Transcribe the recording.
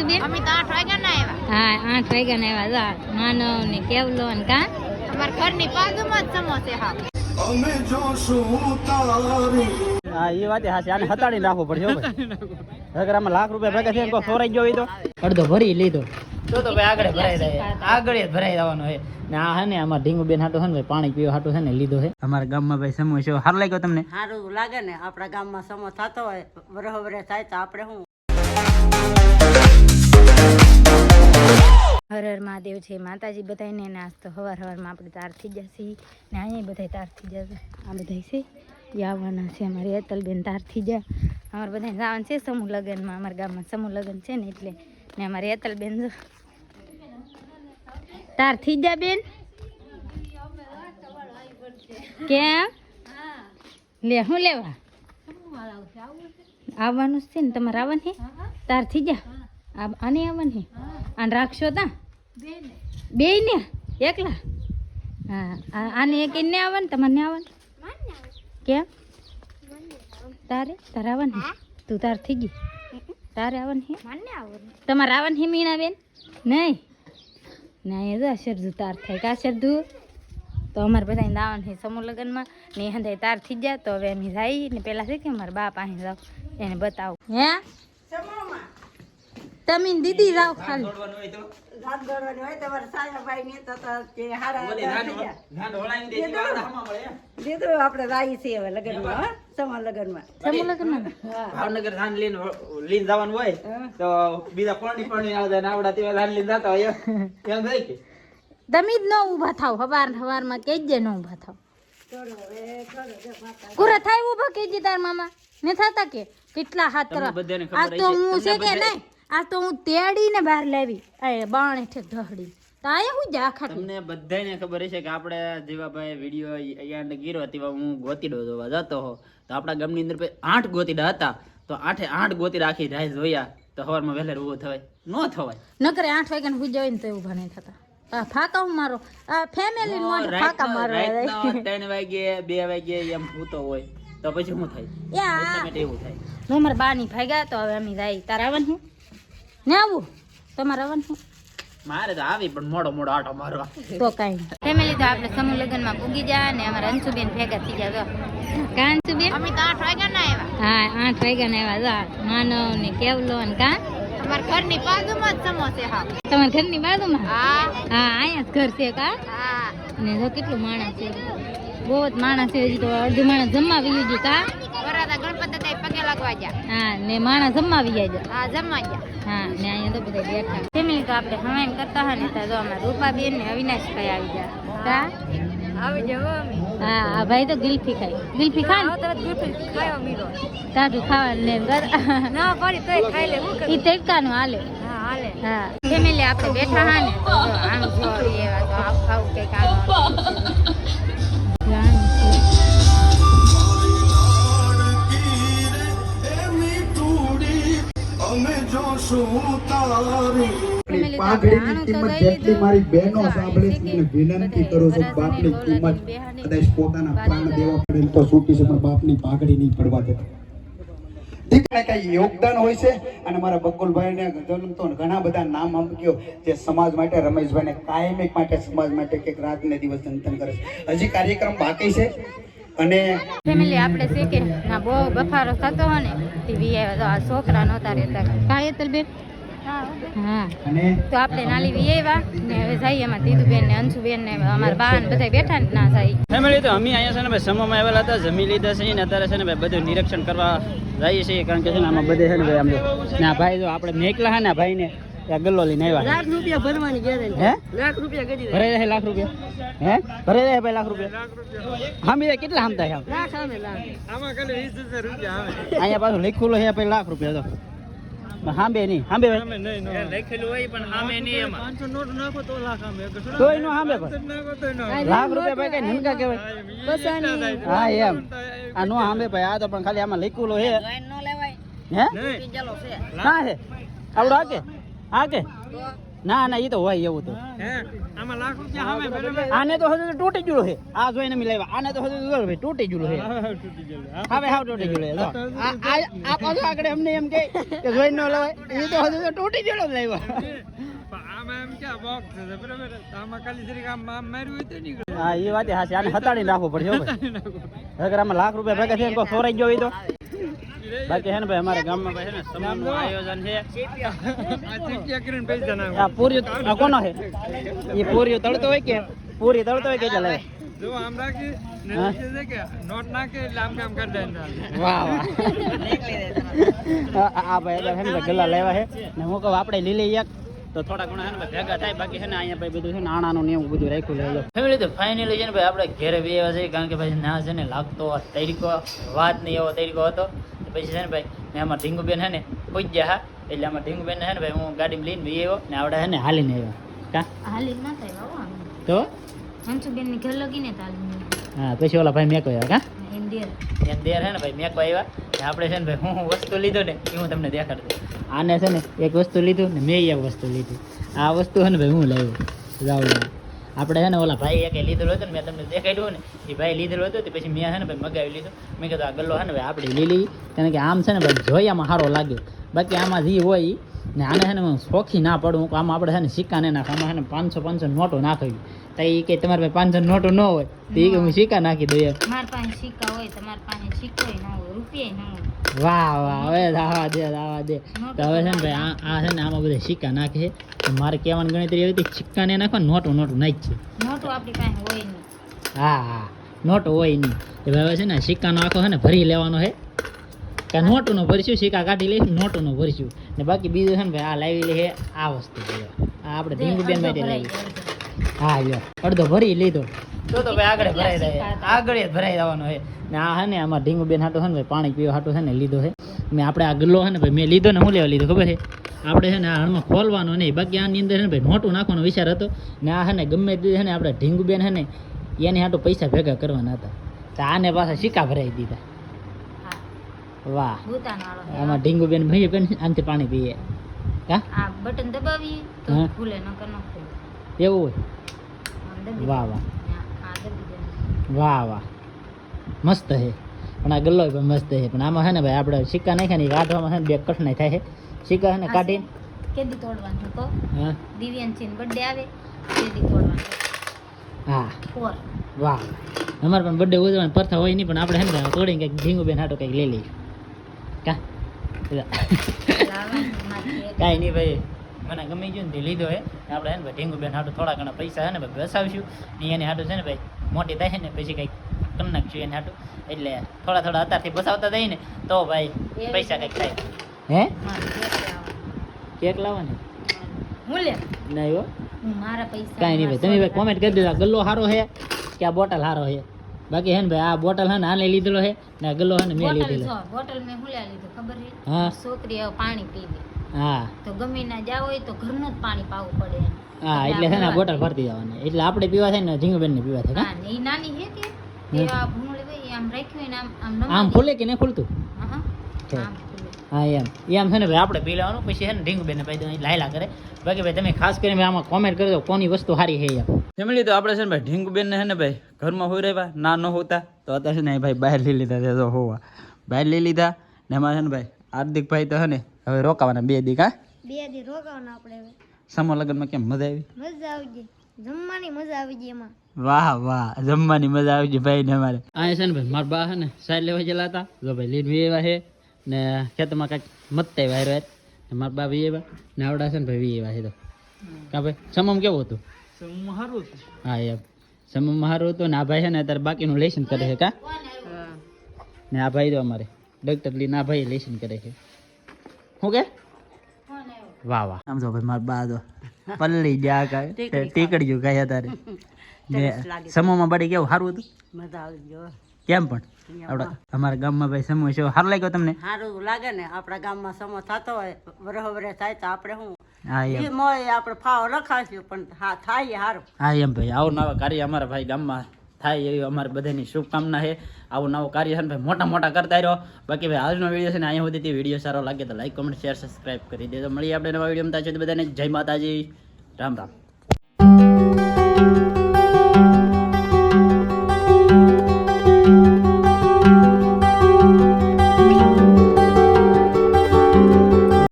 અમે તો 8 વાગ્યા ના આવ્યા. હા 8 વાગ્યા ના આવ્યા. માનવ ને કેવલો ને કા અમારા ઘરની બાજુમાં જ સમોસે હા. અમે જોશું તારી. હા એ વાત હાચી. આને હતાડી નાખવું પડશે હો ભાઈ. અગર આમાં લાખ રૂપિયા ભેગા થઈને કોઈ સોરાઈ ગયો હોય તો અડધો ભરી લીધો તો ભાઈ આગળ ભરાઈ જાય. આગળ જ ભરાઈ જવાનો છે ને. આ હે ને અમાર ઢીંગુ બેન હાટો છે ને ભાઈ પાણી પીવા હાટો છે ને લીધો છે. અમારા ગામમાં ભાઈ સમોસો સારો લાગ્યો તમને? સારું લાગે ને. આપણા ગામમાં સમો થતો હોય વરહ વરહ થાય તો આપણે શું. હર હર મહાદેવ છે. માતાજી બધાને નાસ તો હવારમાં આપણે તાર થઈ જશે ને અહીંયા બધા તાર થઈ જશે. આ બધા છે એ આવવાના છે. અમારી અતલબેન તાર થઈ જાય. અમારે બધા જવાનું છે સમૂહ લગ્નમાં. અમારા ગામમાં સમૂહ લગ્ન છે ને એટલે ને અમારી અતલબેન જો તાર થઈ જા બેન. કેમ લે હું લેવા આવવાનું છે ને તમારે આવવાનું છે? તાર થઈ જા. આને આવવાનું છે? આને રાખશો તા બે ને એકલા? હા આને એક ને આવવાનું તમારે ને આવવાનું? કેમ તારે આવવાનું? તું તાર થઈ ગઈ તારે આવવાનું છે? તમારે આવવાનું છે મીણા બેન? નહીં ના એ જો શરદુ તાર થાય કા શરદુ? તો અમારે બધા આવવાનું છે સમૂહ લગ્નમાં ને હંધાઈ તાર થઈ જાય. તો હવે અમે જઈ ને પેલા છે કે અમારા બા પાસે જાવ એને બતાવું. હે તમે દીદી જાવ ખાલી રાત દોડવાની હોય તમારે સાયાભાઈ ને તો જે હારા દીધું આપણે રાઈ છે હવે લગ્નમાં. હો સમૂહ લગ્નમાં. સમૂહ લગ્નમાં ભાવનગર ધાન લઈને જવાનું હોય તો બીજા પાણી આવે ને આવડા તેવા ધાન લઈને જતા હોય એમ થાય કે તમે જ ન ઊભા થાવ. હવારમાં કેજે ન ઊભા થાવ. પૂરા થાય ઊભા કેજે તાર મામા ને થતા કે કેટલા હાથ કરવા. આ તો હું છે કે નહીં આ તો હું તેડીને બહાર લાવી બાણે ઠેક ઢહડી તો આ હું જ આખા. તમને બધાને ખબર હશે કે આપણે જેવા ભાઈ વિડીયો અહીંયા ગીરો તેવા હું ગોતીડો જોવા જતો હો તો આપણા ગામની અંદર 8 ગોતીડા હતા. તો 8 ગોતીડા આખી રાહ જોયા તો સવારમાં વહેલા ઊભો થવાય ન થવાય. નકરે 8 વાગ્યાને હુઈ જાય ને તો ઊભા નહીં થતા. ફાકા હું મારો ફેમિલી મોટો ફાકા મારો 3 વાગે 2 વાગે એમ સૂતો હોય તો પછી શું થાય? એવું થાય. હું મારા બાની ભાગ્યા તો હવે અમે જાય. તારે આવવાનું ને આવું તમારે આવવાનું? મારે તો આવી પણ મોડો આટો મારવા તો કાંઈ ફેમિલી તો આપણે સમૂહ લગ્નમાં પૂગી જાય ને અમારા અંશુબેન ભેગા થઈ જાય. કા અંશુબેન? અમે તો 8 વાગ્યા ના આવ્યા. હા 8 વાગ્યા ના આવ્યા. માનવ ને કેવલો ને કા અમારા ઘરની બાજુમાં જ સમોસે હા. તમારા ઘરની બાજુમાં? હા અહીંયા જ ઘર છે કા? હા ને જો કેટલું માણસ છે. બહુ જ માણસ છે. હજી તો અડધું માણસ જમવા આવી ગયું કા? વરાતા ગણપતિ દાદા પગે લાગવા ગયા. હા ને માણસ જમવા આવી જાય. હા જમવા ગયા. હા ને અહીંયા તો બધા બેઠા ફેમિલી તો આપણે હવાઈન કરતા હોય ને તો અમારા રૂપાબેન ને અવિનાશભાઈ આવી ગયા કા? આવી જાવ અમે. હા આ ભાઈ તો ગિલ્ફી ખાય. ગિલ્ફી ખા ને ખાયો મીરો તાજું ખાવાનું ને ના પડી તોય ખાઈ લે. હું ઈ તડકાનું હાલે. હા હાલે. હા ફેમિલી આપણે બેઠા હા ને તો આમ જો એવા તો આવું કઈક આમ અમે જોશું તારી. પાઘડીની કિંમત જેટલી મારી બહેનો સાંભળે છે મને વિનંતી કરું છું બાપની કિંમત કદાચ પોતાના પ્રાણ દેવા પડે તો છૂટી છે પણ બાપની પાઘડી નહીં પડવા દેતા. દીકરાને કઈ યોગદાન હોય છે અને મારા બકુલભાઈ ને જન્મ તો ઘણા બધા નામ આપ્યો જે સમાજ માટે રમેશભાઈ ને કાયમિક માટે સમાજ માટે કે રાત ને દિવસ ચિંતન કરે છે. હજી કાર્યક્રમ બાકી છે અને ફેમિલી આપણે છે કે ના બહુ બફારો થતો હોય ને ટીવી આવ્યા તો આ છોકરા નહોતા રહેતા કાયતલ બેન. હા તો આપણે નાલી વી આવ્યા ને હવે જઈએ એમાં દીદુબેન ને અંશુબેન ને અમારા બા ને બધા બેઠા ને ના જાય. ફેમિલી તો અમે અહીંયા છે ને ભાઈ સમોમાં આવેલા હતા જમી લીધા છે ને અત્યારે છે ને ભાઈ બધું નિરીક્ષણ કરવા જઈએ છીએ કારણ કે છે ને આમાં બધે છે ને ભાઈ આમ ને આ ભાઈ જો આપણે મેકલા હા ને આ ભાઈ ને ત્યાં ગલ્લો લઈને આવ્યા. લાખ રૂપિયા ભરવાની ગેરંટી. હે લાખ રૂપિયા કરી ભરાઈ જાય લાખ રૂપિયા? હે ભરાઈ જાય ભાઈ લાખ રૂપિયા? હા બીજા કેટલા હામતા છે? લાખ સામે લાખ. આમાં ખાલી 20,000 રૂપિયા આવે. અહીંયા પાછું લખેલું છે ભાઈ લાખ રૂપિયા તો હાંબે નહીં હાંબે લખેલું હોય પણ હાંબે નહીં. એમાં 500 નોટ નાખો તો લાખ હાંબે તોય નો હાંબે પણ લાખ રૂપિયા ભાઈ કઈ નનકા કહેવાય. હા એમ આ નો હાંબે ભાઈ આ તો પણ ખાલી આમાં લખેલું છે. હે ના છે આવડો આકે આકે ના ના એ તો હોય એવું તો આમાં લાખ રૂપિયા સામે બરાબર આને તો હજુ તૂટી ગયું છે આ જોઈને મેં લાવ્યા આને તો હજુ ભાઈ તૂટી ગયું છે હવે હાવ તૂટી ગયું છે જો. આ પાછું આગળ અમને એમ કે જોઈને ન લવાય એ તો હજુ તૂટી ગયેલો જ લાવ્યા આમાં એમ કે બોક્સ છે બરાબર આમાં ખાલી જરીક આમ માર્યું હોય તો નીકળે હા એ વાત હાચી આને હતાડીને રાખવું પડશે હો ભાઈ અગર આમાં લાખ રૂપિયા ભેગા થઈને કોઈ સોરાઈ ગયો હોય તો બાકી છે ને ભાઈ અમારા ગામમાં ભાઈ છે ને સમૂહનું આયોજન છે આ ચીટિયા કરીને પૈસા ના આ પૂર્યું આ કોનો છે એ પૂર્યું તળતો હોય કે પૂરી તળતો હોય કે ચાલે જો આમ રાખી ને નીચે છે કે નોટ નાખે એટલે આમ કામ કરી દે વાહ વાહ આ ભાઈ છે ને ભાઈ ગલ્લા લેવા છે ને હું કહું આપણે લીલી એક તો થોડા ઘણા છે ને ભાઈ ભેગા થાય બાકી છે ને અહીંયા ભાઈ બધું છે ને આણાનું ને એવું બધું રાખ્યું લેજો ફેમિલી તો ફાઇનલી છે ને ભાઈ આપણે ઘેરે બી આવ્યા છે કારણ કે ભાઈ ના છે ને લાગતો તરીકો વાત નહીં એવો તરીકો હતો પછી છે ને ભાઈ મેં આમાં ઢીંગુબેન છે ને પૂજ્યા હા એટલે આમાં ઢીંગુબેન છે ને ભાઈ હું ગાડીમાં લઈને બી આવ્યો ને આવડે છે ને હાલીને આવ્યો કા હાલી ના થાય બાબા તો હંસુબેન ની ઘર લગીને તાલી હા પછી ઓલા ભાઈ મેકો આવ્યા કા ઇન્ડિયન એમ દેર છે ને ભાઈ મેકો આવ્યા ને આપણે છે ને ભાઈ હું વસ્તુ લીધો ને એ હું તમને દેખાડતો આને છે ને એક વસ્તુ લીધું ને મેં એક વસ્તુ લીધું આ વસ્તુ છે ને ભાઈ હું લાવ્યો જાઉં આપણે છે ને ઓલા ભાઈ એક લીધેલું હતું ને મેં તમને દેખાડ્યું ને એ ભાઈ લીધેલું હતું પછી મેં છે ને ભાઈ મગાવી લીધું મેં કીધું આ ગલ્લો છે ને ભાઈ આપણે લીલી કારણ કે આમ છે ને ભાઈ જોયામાં સારો લાગ્યો બાકી આમાં જે હોય ઈ ને આને છે ને હું શોખી ના પડું આમાં આપણે છે ને સિક્કા ને નાખ આમાં છે ને 500 નોટો નાખવી તો એ કે તમારે ભાઈ 500 નોટો ન હોય તો એ કે હું સિક્કા નાખી દઉં એમ મારા પાસે સિક્કા હોય તમારા પાસે સિક્કો ન હોય રૂપિયા ન હોય વાહ વાહ હવે દાવા દે તો હવે છે ને ભાઈ આ છે ને આમાં બધા સિક્કા નાખે છે તો મારે કહેવાની ગણતરી એવી હતી સિક્કા ને નાખો નોટો નાખી છે નોટો આપણી પાસે હોય નહીં હા હા નોટો હોય નહીં એટલે હવે છે ને સિક્કાનો આખો છે ને ભરી લેવાનો છે કે નોટોનો ભરીશું સિક્કા કાઢી લઈશું નોટોનો ભરીશું ને બાકી બીજું છે ને ભાઈ આ લાવી લે છે આ વસ્તુ છે આ આપણે ઢીંગુબેન માટે લાવી હા લ્યો અડધો ભરી લીધો તો ભાઈ આગળ ભરાઈ જાય આગળ જ ભરાઈ જવાનો છે ને આ છે ને આમાં ઢીંગુબેન હાટો છે ને ભાઈ પાણી પીવા હાટો છે ને લીધો છે મેં આપણે આ ગલ્લો છે ને ભાઈ મેં લીધો ને હું લેવા લીધો ખબર છે આપણે છે ને આ હણમાં ખોલવાનો નહીં બાકી આની અંદર છે ને ભાઈ નોટું નાખવાનો વિચાર હતો ને આ છે ને ગમે તે છે ને આપણે ઢીંગુબેન છે ને એની હાટો પૈસા ભેગા કરવાના હતા તો આને પાછા સિક્કા ભરાઈ દીધા વાહ આમાં ઢીંગુબેન ભાઈ પણ આમથી પાણી પીએ હા આ બટન દબાવીએ તો હા. ખુલે નકર ન ખુલે એવું હોય આમ દબી વાહ વાહ આ દબી દે વાહ વાહ મસ્ત છે પણ આ ગલ્લો પણ મસ્ત છે પણ આમાં છે ને ભાઈ આપણે સિક્કા નાખ્યા ને કાઢવામાં છે ને બે કઠણાઈ થાય છે સિક્કા છે ને કાઢીને કેદી તોડવાનું કહો હા દિવ્યાંશી બર્થડે આવે કેદી તોડવાનું હા ફોર વાહ અમારે પણ બર્થડે ઉજવવાની પ્રથા હોય નહીં પણ આપણે છે ને તોડીને કંઈક ઢીંગુબેન હાટો કંઈક લઈ લઈશું કા લાવવાનું માથે કાંઈ નહીં ભાઈ મને ગમી ગયું ને તે લીધો હે આપણે છે ને ભાઈ ઢીંગુબેન હાટું થોડા ઘણા પૈસા છે ને ભાઈ બસાવશું ને એની હાટું છે ને ભાઈ મોટી થાય ને પછી કંઈક કરી નાખશું એને હાટું એટલે થોડા થોડા અત્યારથી બસાવતા જઈએ ને તો ભાઈ પૈસા કંઈક થાય હે કેક લાવવાની હું લે નહીં હો હું મારા પૈસા કાંઈ નહીં ભાઈ તમે ભાઈ કોમેન્ટ કરી દેજો આ ગલ્લો સારો છે કે આ બોટલ સારો છે બાકી છે ને ભાઈ આ બોટલ છે ને આને લીધેલો છે ને આ ગલ્લો છે ને મેં લીધેલો બોટલ મેં હુલ્યા લીધું ખબર છે હા છોકરી હવે પાણી પીવે હા તો ગમે ના જાવ હોય તો ઘરનું જ પાણી પાવું પડે એમ. હા એટલે છે ને આ બોટલ ભરતી જવાની એટલે આપણે પીવા થાય ને ઢીંગુબેન ને પીવા થાય હા ને ઈ નાની છે કે એ આ ભૂંગળી હોય આમ રાખ્યું હોય ને આમ આમ આમ નમાવી ખુલે કે નહીં ખુલતું હા, હા. છે. આમ ખુલે. હા એમ છે ને ભાઈ આપણે પી લેવાનું પછી છે ને ઢીંગુબેન ને પાઈ દેવાનું લાયલા કરે બાકી ભાઈ તમે ખાસ કરીને ભાઈ આમાં કોમેન્ટ કરી દો કોની વસ્તુ સારી છે એમ ફેમિલી તો આપણે છે ને ભાઈ ઢીંગુબેન ને છે ને ભાઈ ઘરમાં હોઈ રહ્યા ના ન હોતા તો અત્યારે છે ને ભાઈ બહાર લઈ લીધા છે તો હોવા બહાર લઈ લીધા ને એમાં છે ને ભાઈ હાર્દિકભાઈ તો છે ને હવે રોકાવાના 2 દી કા 2 દી રોકાવાના આપણે હવે સમર લગ્નમાં કેમ મજા આવી મજા આવી ગઈ જમવાની મજા આવી ગઈ એમાં વાહ વાહ જમવાની મજા આવી ગઈ ભાઈ ને અમારે આ છે ને ભાઈ મારા બા છે ને સાઈડ લેવા ગયેલા હતા જો ભાઈ લીડ વી એવા છે ને ખેતરમાં કાંઈક મતતા વાયર ને મારા બા વી એવા ને આવડા છે ને ભાઈ વી એવા છે તો કા ભાઈ સમમ કેવું હતું હા એમ સમમ સારું હતું ને આ ભાઈ છે ને અત્યારે બાકીનું લેસન કરે છે કા ને આ ભાઈ તો અમારે ડૉક્ટર લી ના ભાઈ લેસન કરે છે શું કે વાહ વાહ આમ જો ભાઈ મારા બા તો પલ્લી ગયા કાંઈ ટીકડી ગયું કાંઈ અત્યારે ને સમોમાં બડી કેવું સારું હતું મજા આવી ગયો કેમ પણ આપણા અમારા ગામમાં ભાઈ સમૂહ છે સારું લાગ્યો તમને સારું લાગે ને આપણા ગામમાં સમો થતો હોય વરહવરે થાય તો આપણે શું હા એમ એ મોય આપણે ફાવ રખાશું પણ હા થાય સારું હા એમ ભાઈ આવું નવા કાર્ય અમારા ભાઈ ગામમાં થાય એવી અમારે બધાની શુભકામના છે આવું નવું કાર્ય છે ને ભાઈ મોટા મોટા કરતા રહ્યો બાકી ભાઈ આજનો વિડીયો છે ને અહીંયા સુધી વિડીયો સારો લાગે તો લાઈક કમેન્ટ શેર સબસ્ક્રાઈબ કરી દેજો મળીએ આપણે નવા વિડીયોમાં ત્યાં સુધી બધાને જય માતાજી રામ રામ.